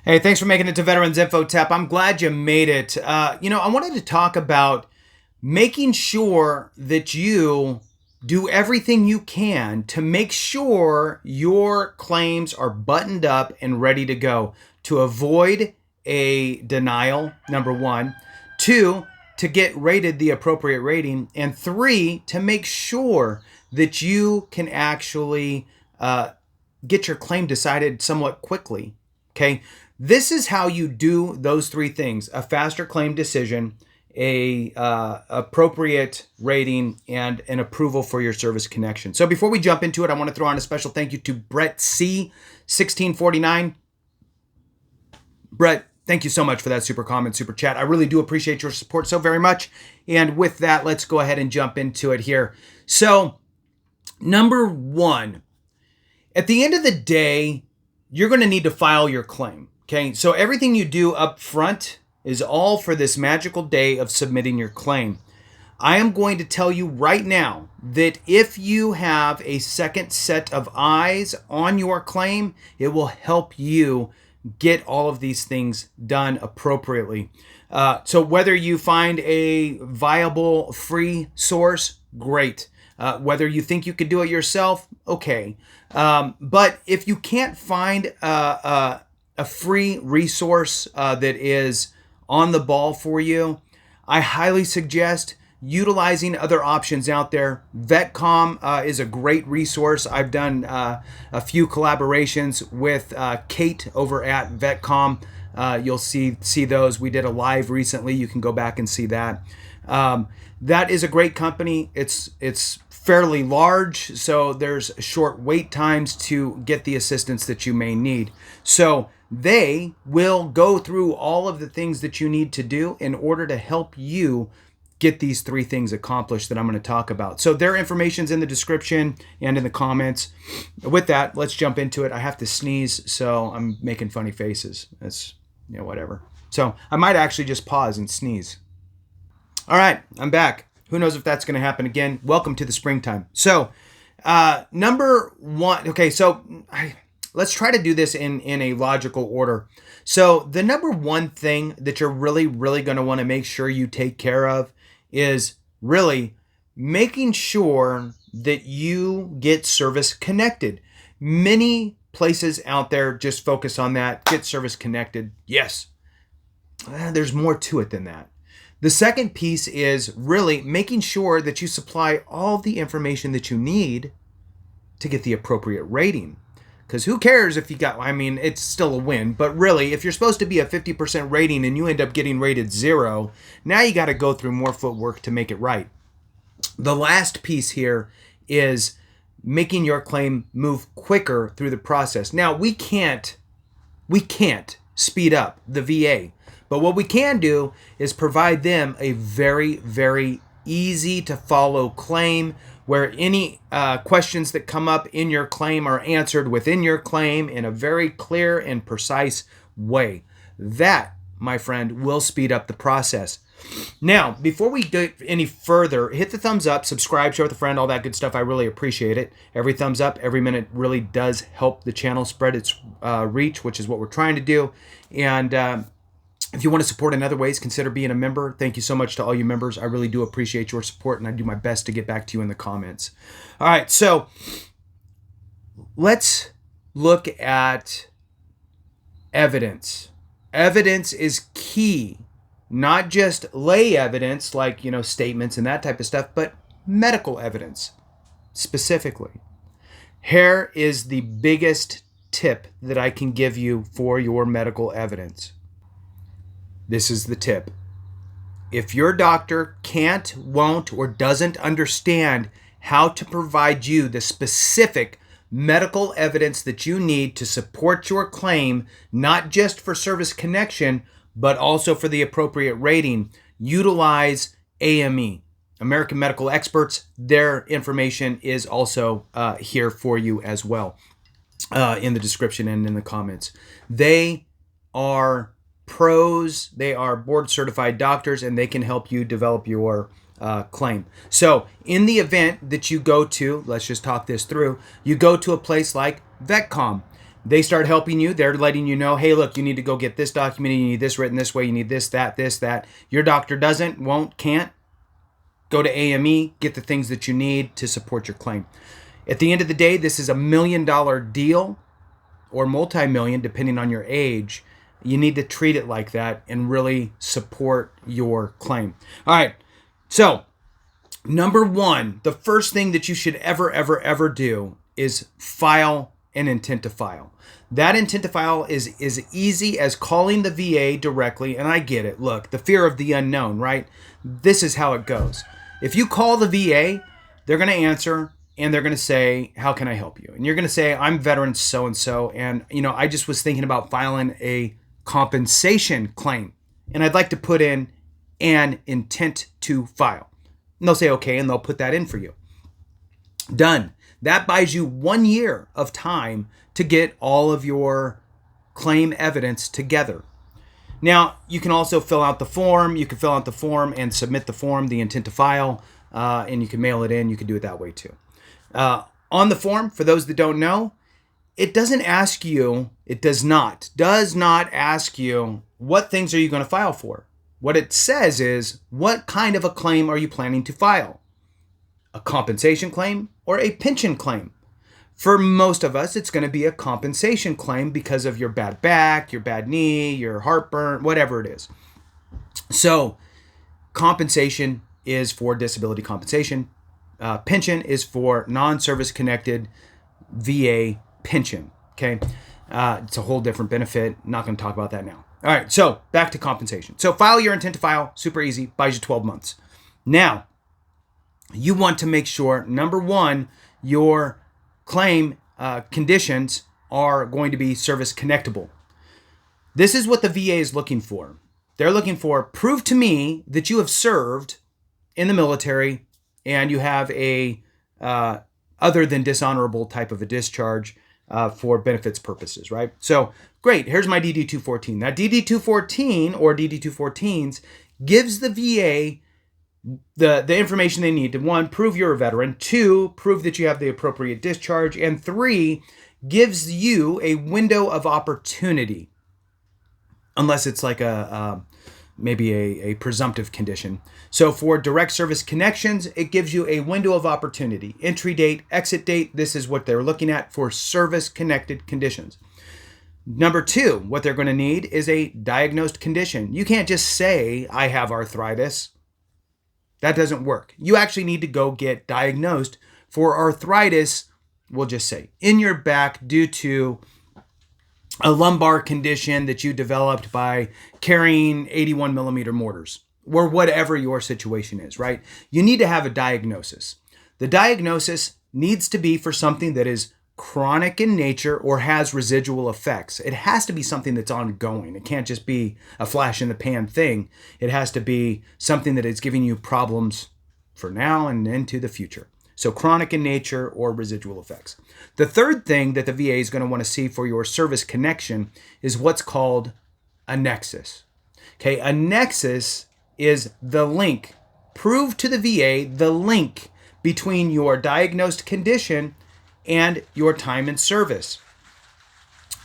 Hey, thanks for making it to Veterans Info Tap. I'm glad you made it. I wanted to talk about making sure that you do everything you can to make sure your claims are buttoned up and ready to go to avoid a denial, number one. Two, to get rated the appropriate rating. And three, to make sure that you can actually get your claim decided somewhat quickly. Okay. This is how you do those three things: a faster claim decision, a appropriate rating, and an approval for your service connection. So before we jump into it, I want to throw on a special thank you to Brett C 1649. Brett, thank you so much for that super comment, super chat. I really do appreciate your support so very much. And with that, let's go ahead and jump into it here. So, number one, at the end of the day, you're going to need to file your claim. Okay, so everything you do up front is all for this magical day of submitting your claim. I am going to tell you right now that if you have a second set of eyes on your claim, it will help you get all of these things done appropriately. So whether you find a viable free source, great. Whether you think you could do it yourself, okay. But if you can't find a free resource that is on the ball for you, I highly suggest utilizing other options out there. VETCOMM is a great resource. I've done a few collaborations with Kate over at VETCOMM. You'll see those. We did a live recently. You can go back and see that. That is a great company. It's fairly large, so there's short wait times to get the assistance that you may need. So they will go through all of the things that you need to do in order to help you get these three things accomplished that I'm going to talk about. So their information's in the description and in the comments. With that, let's jump into it. I have to sneeze, so I'm making funny faces. That's, whatever. So I might actually just pause and sneeze. All right, I'm back. Who knows if that's going to happen again? Welcome to the springtime. So, number one, okay, so let's try to do this in a logical order. So the number one thing that you're really going to want to make sure you take care of is really making sure that you get service connected. Many places out there just focus on that, get service connected. Yes, there's more to it than that. The second piece is really making sure that you supply all the information that you need to get the appropriate rating. Because who cares if you got, it's still a win, but really, if you're supposed to be a 50% rating and you end up getting rated 0, now you got to go through more footwork to make it right. The last piece here is making your claim move quicker through the process. Now, we can't speed up the VA. But what we can do is provide them a very, very easy to follow claim where any questions that come up in your claim are answered within your claim in a very clear and precise way. That, my friend, will speed up the process. Now, before we go any further, hit the thumbs up, subscribe, share with a friend, all that good stuff. I really appreciate it. Every thumbs up, every minute really does help the channel spread its reach, which is what we're trying to do. And if you want to support in other ways, consider being a member. Thank you so much to all you members. I really do appreciate your support, and I do my best to get back to you in the comments. All right, so let's look at evidence. Evidence is key, not just lay evidence like, statements and that type of stuff, but medical evidence specifically. Here is the biggest tip that I can give you for your medical evidence. This is the tip. If your doctor can't, won't, or doesn't understand how to provide you the specific medical evidence that you need to support your claim, not just for service connection, but also for the appropriate rating, utilize AME, American Medical Experts. Their information is also here for you as well in the description and in the comments. They are pros, they are board certified doctors, and they can help you develop your claim. So in the event that you go to, let's just talk this through, you go to a place like VETCOMM. They start helping you. They're letting you know, hey, look, you need to go get this documented. You need this written this way. You need this, that. Your doctor doesn't, won't, can't. Go to AME, get the things that you need to support your claim. At the end of the day, this is $1 million deal or multi-million, depending on your age. You need to treat it like that and really support your claim. All right. So, number one, the first thing that you should ever do is file an intent to file. That intent to file is as easy as calling the VA directly, and I get it. Look, the fear of the unknown, right? This is how it goes. If you call the VA, they're going to answer and they're going to say, how can I help you? And you're going to say, I'm veteran so-and-so, and I just was thinking about filing a compensation claim, and I'd like to put in an intent to file. And they'll say, okay, and they'll put that in for you. Done. That buys you 1 year of time to get all of your claim evidence together. Now, you can also fill out the form. You can fill out the form and submit the form, the intent to file, and you can mail it in. You can do it that way too. On the form, for those that don't know, it does not ask you what things are you going to file for. What it says is, what kind of a claim are you planning to file? A compensation claim or a pension claim? For most of us, it's going to be a compensation claim because of your bad back, your bad knee, your heartburn, whatever it is. So compensation is for disability compensation. Pension is for non-service connected VA pension. Okay. It's a whole different benefit. Not going to talk about that now. All right. So back to compensation. So file your intent to file. Super easy. Buys you 12 months. Now, you want to make sure, number one, your claim conditions are going to be service connectable. This is what the VA is looking for. They're looking for, prove to me that you have served in the military and you have a other than dishonorable type of a discharge for benefits purposes, right? So great, here's my DD-214. That DD-214 or DD-214s gives the VA the information they need to, one, prove you're a veteran, two, prove that you have the appropriate discharge, and three, gives you a window of opportunity, unless it's like maybe a presumptive condition. So for direct service connections, it gives you a window of opportunity. Entry date, exit date, this is what they're looking at for service-connected conditions. Number two, what they're going to need is a diagnosed condition. You can't just say, I have arthritis. That doesn't work. You actually need to go get diagnosed for arthritis, we'll just say, in your back due to a lumbar condition that you developed by carrying 81 millimeter mortars or whatever your situation is, right? You need to have a diagnosis. The diagnosis needs to be for something that is chronic in nature or has residual effects. It has to be something that's ongoing. It can't just be a flash in the pan thing. It has to be something that is giving you problems for now and into the future. So chronic in nature or residual effects. The third thing that the VA is going to want to see for your service connection is what's called a nexus. Okay, a nexus is the link. Prove to the VA the link between your diagnosed condition and your time in service.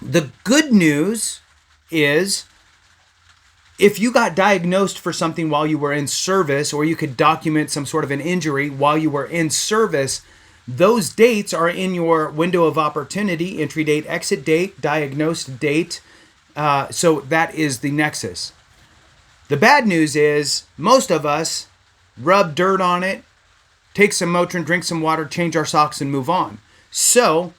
The good news is if you got diagnosed for something while you were in service, or you could document some sort of an injury while you were in service, those dates are in your window of opportunity, entry date, exit date, diagnosed date. So that is the nexus. The bad news is most of us rub dirt on it, take some Motrin, drink some water, change our socks, and move on. So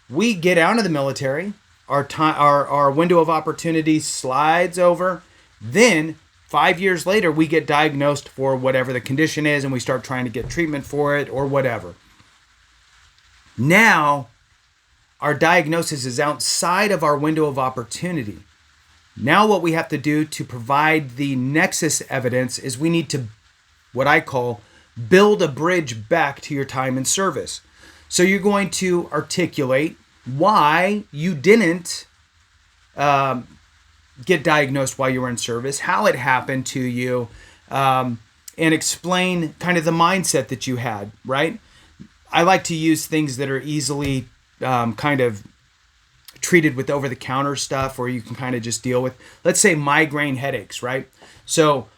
we get out of the military, our window of opportunity slides over. Then 5 years later, we get diagnosed for whatever the condition is, and we start trying to get treatment for it or whatever. Now, our diagnosis is outside of our window of opportunity. Now what we have to do to provide the nexus evidence is we need to, what I call, build a bridge back to your time in service. So you're going to articulate why you didn't get diagnosed while you were in service, how it happened to you, and explain kind of the mindset that you had, right? I like to use things that are easily kind of treated with over-the-counter stuff, or you can kind of just deal with, let's say, migraine headaches, right? So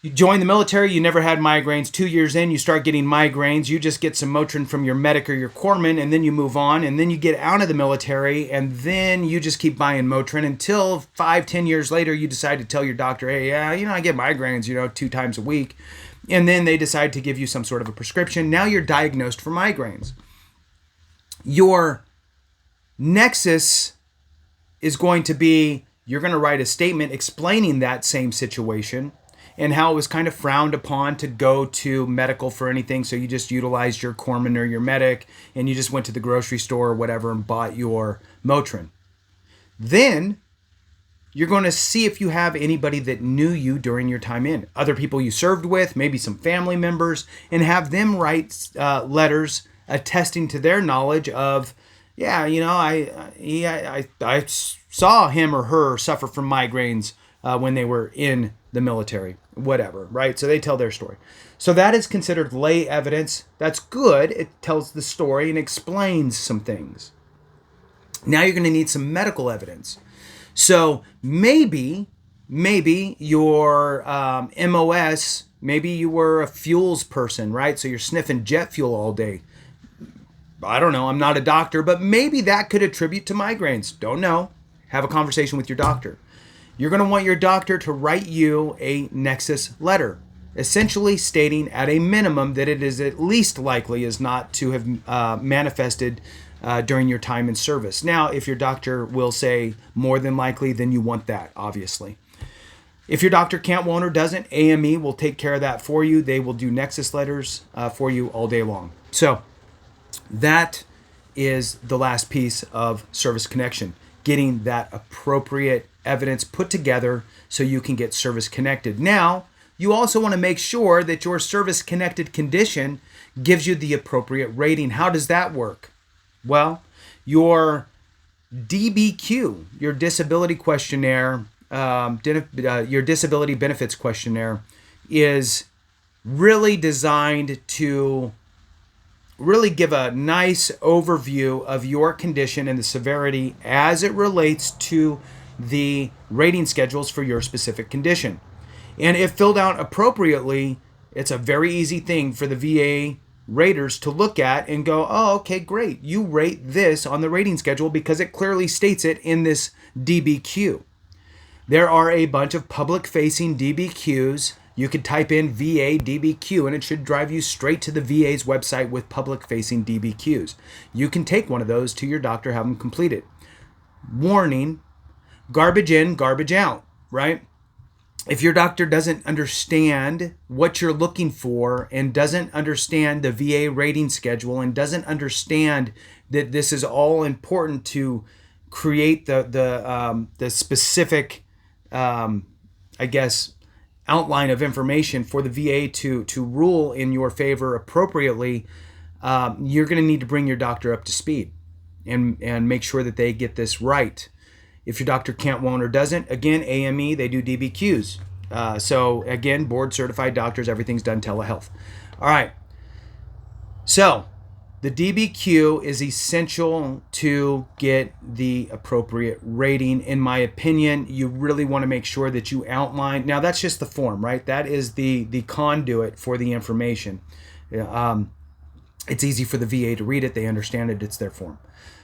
you join the military, you never had migraines. 2 years in, you start getting migraines. You just get some Motrin from your medic or your corpsman, and then you move on. And then you get out of the military, and then you just keep buying Motrin until 5-10 years later, you decide to tell your doctor, hey, yeah, I get migraines, 2 times a week. And then they decide to give you some sort of a prescription. Now you're diagnosed for migraines. Your nexus is going to be, you're going to write a statement explaining that same situation and how it was kind of frowned upon to go to medical for anything. So you just utilized your corpsman or your medic, and you just went to the grocery store or whatever and bought your Motrin. Then you're going to see if you have anybody that knew you during your time in, other people you served with, maybe some family members, and have them write letters attesting to their knowledge of, yeah, I saw him or her suffer from migraines when they were in the military, whatever, right? So they tell their story. So that is considered lay evidence. That's good. It tells the story and explains some things. Now you're going to need some medical evidence. So maybe your MOS, maybe you were a fuels person, right? So you're sniffing jet fuel all day. I don't know. I'm not a doctor, but maybe that could attribute to migraines. Don't know. Have a conversation with your doctor. You're going to want your doctor to write you a nexus letter, essentially stating at a minimum that it is at least likely is not to have manifested during your time in service. Now, if your doctor will say more than likely, then you want that, obviously. If your doctor can't, won't, or doesn't, AME will take care of that for you. They will do nexus letters for you all day long. So that is the last piece of service connection, getting that appropriate evidence put together so you can get service connected. Now, you also want to make sure that your service connected condition gives you the appropriate rating. How does that work? Well, your DBQ, your disability questionnaire, your disability benefits questionnaire, is really designed to really give a nice overview of your condition and the severity as it relates to the rating schedules for your specific condition. And if filled out appropriately, it's a very easy thing for the VA raters to look at and go, oh, okay, great. You rate this on the rating schedule because it clearly states it in this DBQ. There are a bunch of public-facing DBQs. You could type in VA DBQ and it should drive you straight to the VA's website with public-facing DBQs. You can take one of those to your doctor, have them completed. Warning, garbage in, garbage out, right? If your doctor doesn't understand what you're looking for and doesn't understand the VA rating schedule and doesn't understand that this is all important to create the specific, outline of information for the VA to rule in your favor appropriately, you're going to need to bring your doctor up to speed and make sure that they get this right. If your doctor can't, won't, or doesn't, again, AME, they do DBQs. So again, board certified doctors, everything's done telehealth. All right. So the DBQ is essential to get the appropriate rating. In my opinion, you really want to make sure that you outline. Now that's just the form, right? That is the conduit for the information. It's easy for the VA to read it. They understand it. It's their form.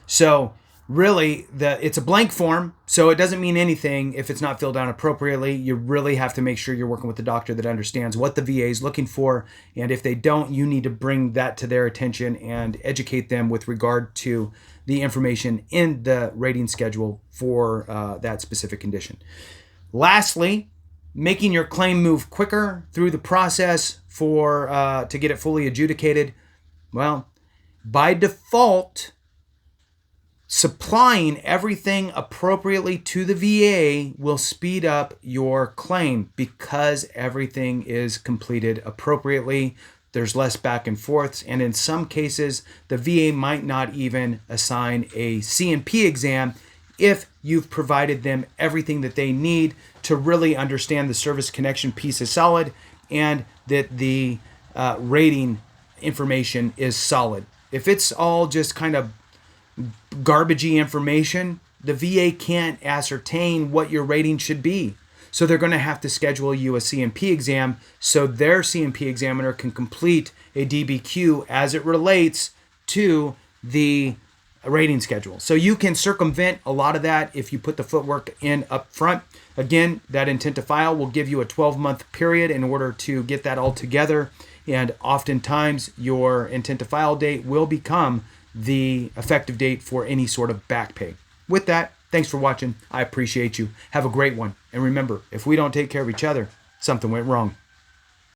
So really, it's a blank form, so it doesn't mean anything if it's not filled out appropriately. You really have to make sure you're working with the doctor that understands what the VA is looking for, and if they don't, you need to bring that to their attention and educate them with regard to the information in the rating schedule for that specific condition. Lastly, making your claim move quicker through the process to get it fully adjudicated. Well, by default, supplying everything appropriately to the VA will speed up your claim because everything is completed appropriately. There's less back and forths, and in some cases, the VA might not even assign a C&P exam if you've provided them everything that they need to really understand the service connection piece is solid and that the rating information is solid. If it's all just kind of garbagey information, the VA can't ascertain what your rating should be. So they're going to have to schedule you a CMP exam so their CMP examiner can complete a DBQ as it relates to the rating schedule. So you can circumvent a lot of that if you put the footwork in up front. Again, that intent to file will give you a 12-month period in order to get that all together. And oftentimes your intent to file date will become the effective date for any sort of back pay. With that, thanks for watching. I appreciate you. Have a great one. And remember, if we don't take care of each other, something went wrong.